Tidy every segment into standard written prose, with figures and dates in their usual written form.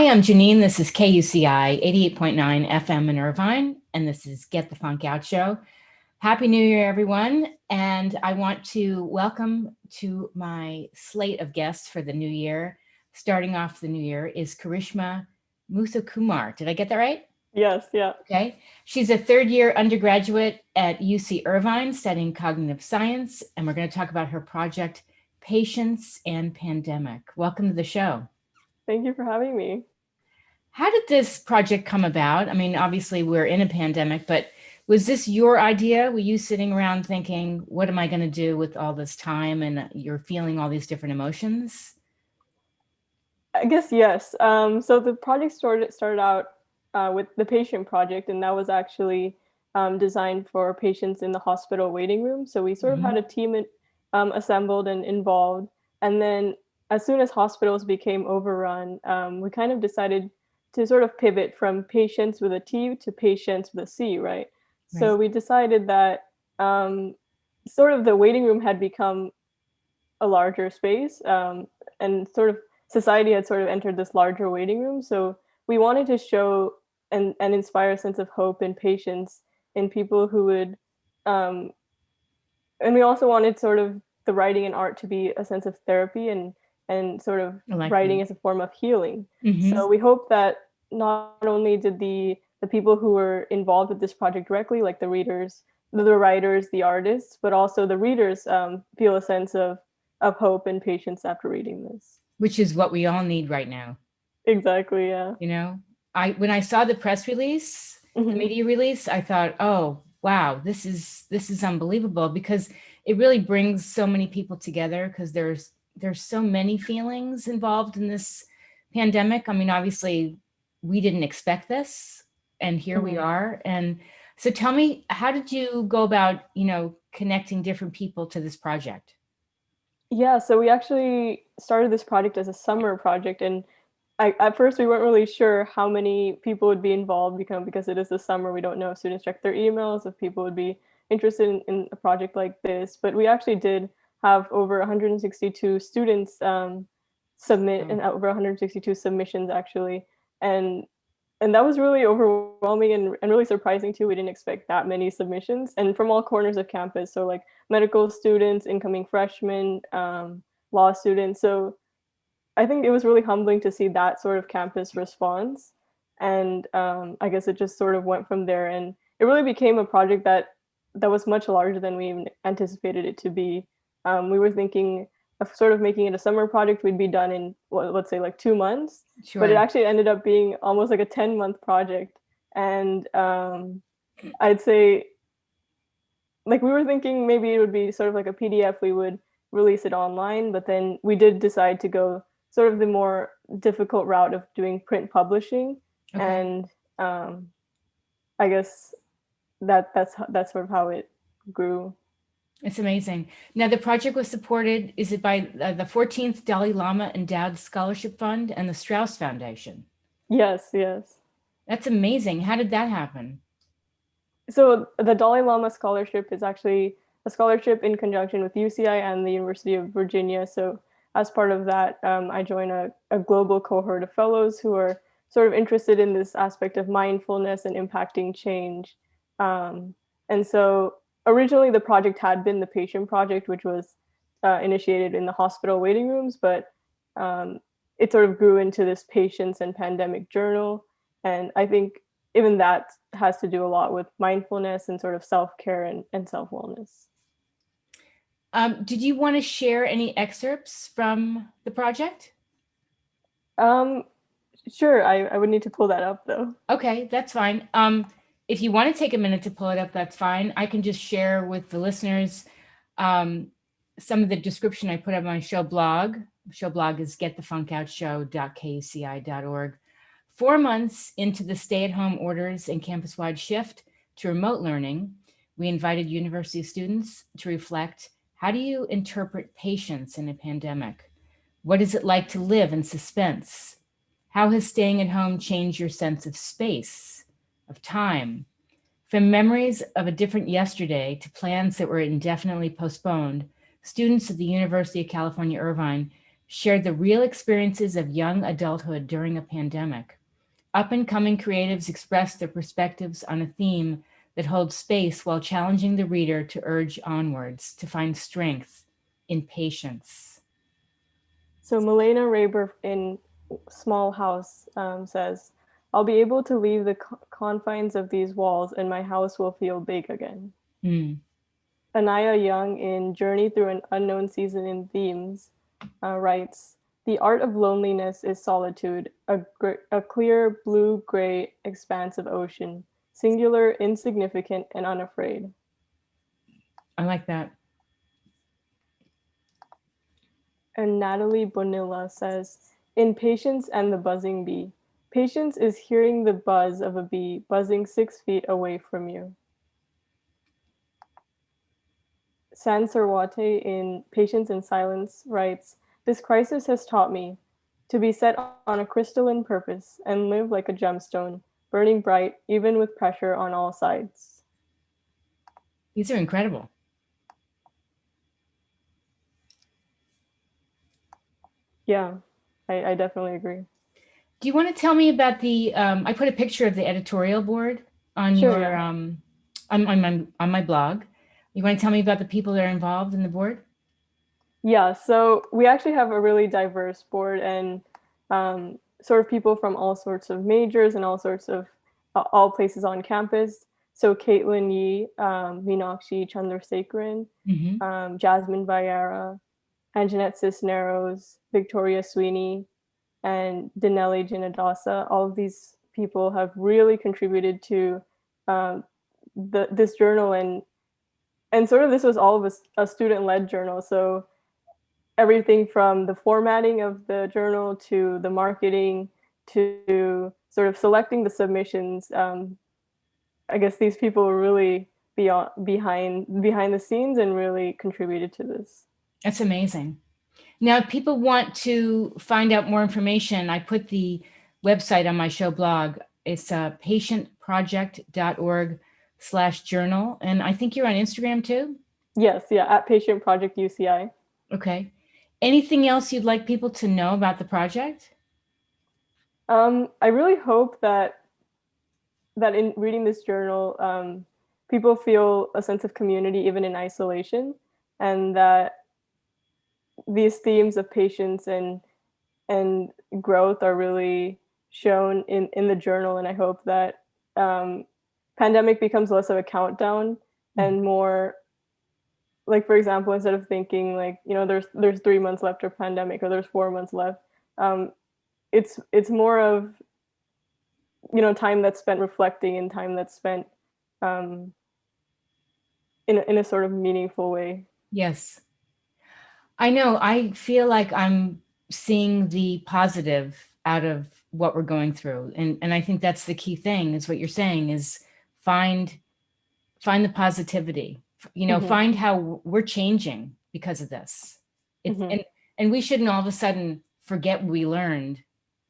I'm Janine. This is KUCI 88.9 FM in Irvine, and this is Get the Funk Out Show. Happy New Year, everyone. And I want to welcome to my slate of guests for the new year. Starting off the new year is Karishma Muthukumar. Did I get that right? Yes, yeah. Okay. She's a third-year undergraduate at UC Irvine studying cognitive science, and we're going to talk about her project, Patience and Pandemic. Welcome to the show. Thank you for having me. How did this project come about? I mean, obviously we're in a pandemic, but was this your idea? Were you sitting around thinking, what am I going to do with all this time? And you're feeling all these different emotions? I guess yes. So the project started out with the patient project, and that was actually designed for patients in the hospital waiting room. So we sort of had a team assembled and involved, and then as soon as hospitals became overrun, we kind of decided to sort of pivot from patients with a T to patients with a C, right? Right. So we decided that sort of the waiting room had become a larger space, and sort of society had sort of entered this larger waiting room. So we wanted to show and inspire a sense of hope and patience in people who would, and we also wanted sort of the writing and art to be a sense of therapy and sort of I like writing that. as a form of healing. Mm-hmm. So we hope that not only did the people who were involved with this project directly, like the readers, the writers, the artists, but also the readers feel a sense of hope and patience after reading this. Which is what we all need right now. Exactly, yeah. You know, when I saw the press release, the Mhm. media release, I thought, oh, wow, this is unbelievable, because it really brings so many people together, because there's so many feelings involved in this pandemic. I mean, obviously we didn't expect this, and here we Mhm. are. And so tell me, how did you go about, connecting different people to this project? Yeah, so we actually started this project as a summer project, and at first we weren't really sure how many people would be involved because it is the summer. We don't know if students check their emails, if people would be interested in a project like this. But we actually did have over 162 students submit, Oh, and over 162 submissions actually. And and that was really overwhelming and really surprising too. We didn't expect that many submissions, and from all corners of campus. So like medical students, incoming freshmen, law students. So I think it was really humbling to see that sort of campus response. And I guess it just sort of went from there. And it really became a project that was much larger than we even anticipated it to be. We were thinking of sort of making it a summer project. We'd be done in, well, let's say like 2 months, but it sure. actually ended up being almost like a 10-month project. And I'd say like we were thinking maybe it would be sort of like a PDF, we would release it online, but then we did decide to go sort of the more difficult route of doing print publishing. Okay. And um, I guess that's sort of how it grew. It's amazing. Now, the project was supported, is it by the 14th Dalai Lama Endowed Scholarship Fund and the Strauss Foundation? Yes, yes. That's amazing. How did that happen? So the Dalai Lama Scholarship is actually a scholarship in conjunction with UCI and the University of Virginia. So as part of that, I join a global cohort of fellows who are sort of interested in this aspect of mindfulness and impacting change. Um, and so originally the project had been the patient project, which was initiated in the hospital waiting rooms, but um, it sort of grew into this patients and pandemic journal. And I think even that has to do a lot with mindfulness and sort of self-care and self-wellness. Did you want to share any excerpts from the project? Um, sure, I would need to pull that up though. Okay, that's fine. If you want to take a minute to pull it up, that's fine. I can just share with the listeners um, some of the description I put up on my show blog. Show blog is getthefunkoutshow.kuci.org. 4 months into the stay-at-home orders and campus-wide shift to remote learning, we invited university students to reflect, how do you interpret patience in a pandemic? What is it like to live in suspense? How has staying at home changed your sense of space, of time? From memories of a different yesterday to plans that were indefinitely postponed, students at the University of California, Irvine shared the real experiences of young adulthood during a pandemic. Up and coming creatives expressed their perspectives on a theme that holds space while challenging the reader to urge onwards, to find strength in patience. So Milena Raber in Small House says, I'll be able to leave the confines of these walls and my house will feel big again. Mm. Anaya Young in Journey Through an Unknown Season in Themes writes, the art of loneliness is solitude, a clear blue-gray expanse of ocean, singular, insignificant, and unafraid. I like that. And Natalie Bonilla says, in Patience and the Buzzing Bee, patience is hearing the buzz of a bee buzzing 6 feet away from you. Sansarwate in Patience in Silence writes, this crisis has taught me to be set on a crystalline purpose and live like a gemstone, burning bright even with pressure on all sides. These are incredible. Yeah, I definitely agree. Do you want to tell me about the? I put a picture of the editorial board on Sure, your yeah. on my blog. You want to tell me about the people that are involved in the board? Yeah, so we actually have a really diverse board and sort of people from all sorts of majors and all sorts of all places on campus. So Caitlin Yee, Meenakshi Chandrasekaran, Mm-hmm. Jasmine Vieira, Anjanette Cisneros, Victoria Sweeney, and Danelli Jinadasa. All of these people have really contributed to this journal, and sort of this was all of a student-led journal. So everything from the formatting of the journal to the marketing to sort of selecting the submissions. I guess these people were really behind the scenes and really contributed to this. That's amazing. Now, if people want to find out more information, I put the website on my show blog. It's patientproject.org/journal. And I think you're on Instagram too. Yes, yeah, at Patient Project UCI. Okay. Anything else you'd like people to know about the project? I really hope that in reading this journal, people feel a sense of community even in isolation, and that these themes of patience and growth are really shown in the journal. And I hope that um, pandemic becomes less of a countdown and more like, for example, instead of thinking like, there's 3 months left of pandemic or there's 4 months left, um, it's more of time that's spent reflecting and time that's spent um, in a sort of meaningful way. Yes. I know. I feel like I'm seeing the positive out of what we're going through. And I think that's the key thing is what you're saying is find find the positivity. Mm-hmm. Find how we're changing because of this. It's Mm-hmm. and we shouldn't all of a sudden forget what we learned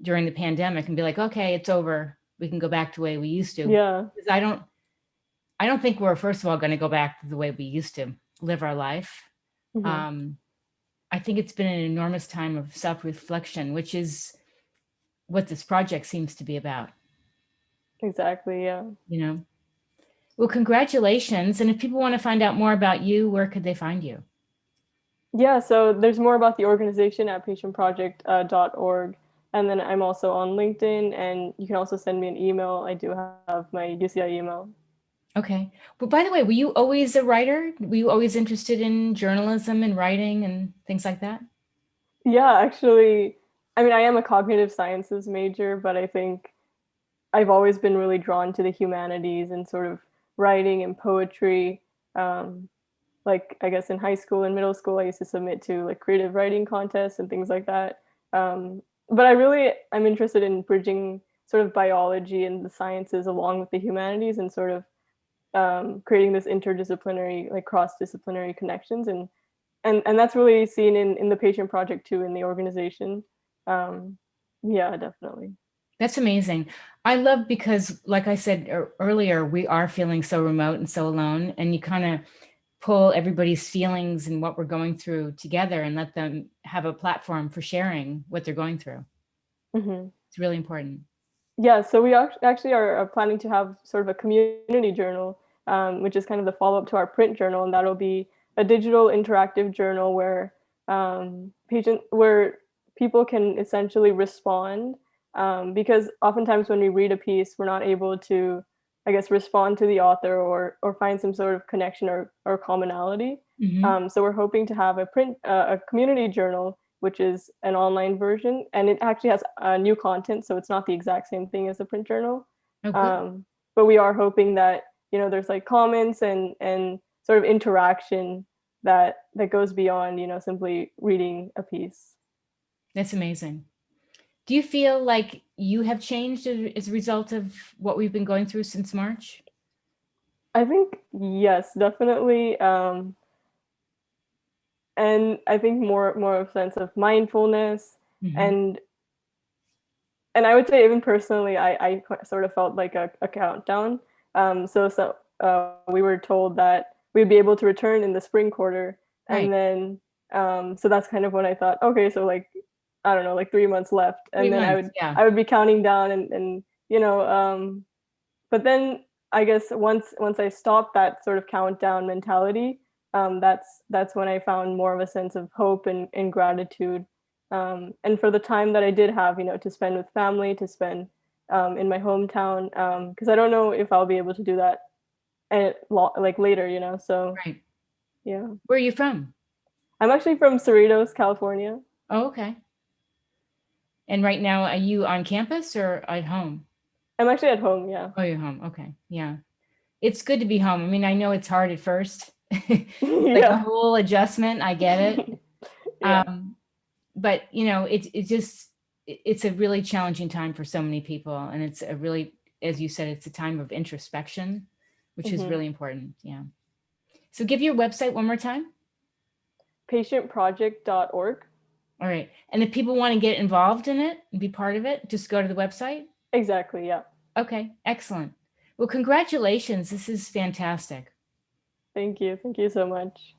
during the pandemic and be like, okay, it's over. We can go back to the way we used to. Yeah. Because I don't think we're first of all going to go back to the way we used to live our life. Mm-hmm. Um, I think it's been an enormous time of self-reflection, which is what this project seems to be about, Exactly. Yeah. you know. Well, congratulations. And if people want to find out more about you, where could they find you? Yeah. So there's more about the organization at patientproject.org. And then I'm also on LinkedIn, and you can also send me an email. I do have my UCI email. Okay. Well, by the way, were you always a writer? Were you always interested in journalism and writing and things like that? Yeah, actually, I mean, I am a cognitive sciences major, but I think I've always been really drawn to the humanities and sort of writing and poetry. Um, like I guess in high school and middle school, I used to submit to like creative writing contests and things like that. But I'm interested in bridging sort of biology and the sciences along with the humanities and sort of creating this interdisciplinary, like cross-disciplinary connections, and that's really seen in the patient project too in the organization. Um, yeah, definitely. That's amazing. I love because, like I said earlier, we are feeling so remote and so alone. And you kind of pull everybody's feelings and what we're going through together and let them have a platform for sharing what they're going through. Mm-hmm. It's really important. Yeah, so we actually are planning to have sort of a community journal, which is kind of the follow-up to our print journal, and that'll be a digital interactive journal where where people can essentially respond, because oftentimes when we read a piece, we're not able to, I guess, respond to the author or find some sort of connection or commonality. Mm-hmm. So we're hoping to have a community journal, which is an online version, and it actually has new content, so it's not the exact same thing as the print journal. Oh, good. But we are hoping that there's like comments and sort of interaction that goes beyond simply reading a piece. That's amazing. Do you feel like you have changed as a result of what we've been going through since March? I think yes, definitely, and I think more of a sense of mindfulness Mm-hmm. and I would say even personally, I sort of felt like a countdown. We were told that we'd be able to return in the spring quarter, and Right. then so that's kind of when I thought, okay, so like I don't know, like 3 months left, Three and then months. Yeah. I would be counting down, and but then I guess once I stopped that sort of countdown mentality, that's when I found more of a sense of hope and gratitude. And for the time that I did have, to spend with family, to spend in my hometown, because I don't know if I'll be able to do that like later, So Right. yeah, Where are you from? I'm actually from Cerritos, California. Oh, okay. And right now, are you on campus or at home? I'm actually at home. Yeah. Oh, you're home. Okay. Yeah. It's good to be home. I mean, I know it's hard at first. It's like a Yeah. whole adjustment. I get it. Yeah. Um, but it's just it's a really challenging time for so many people, and it's a really, as you said, it's a time of introspection, which is Hmm. really important. Yeah. So give your website one more time. Patientprojectorg. All right. And if people want to get involved in it and be part of it, just go to the website. Exactly. Yeah. Okay. Excellent. Well, congratulations. This is fantastic. Thank you. Thank you so much.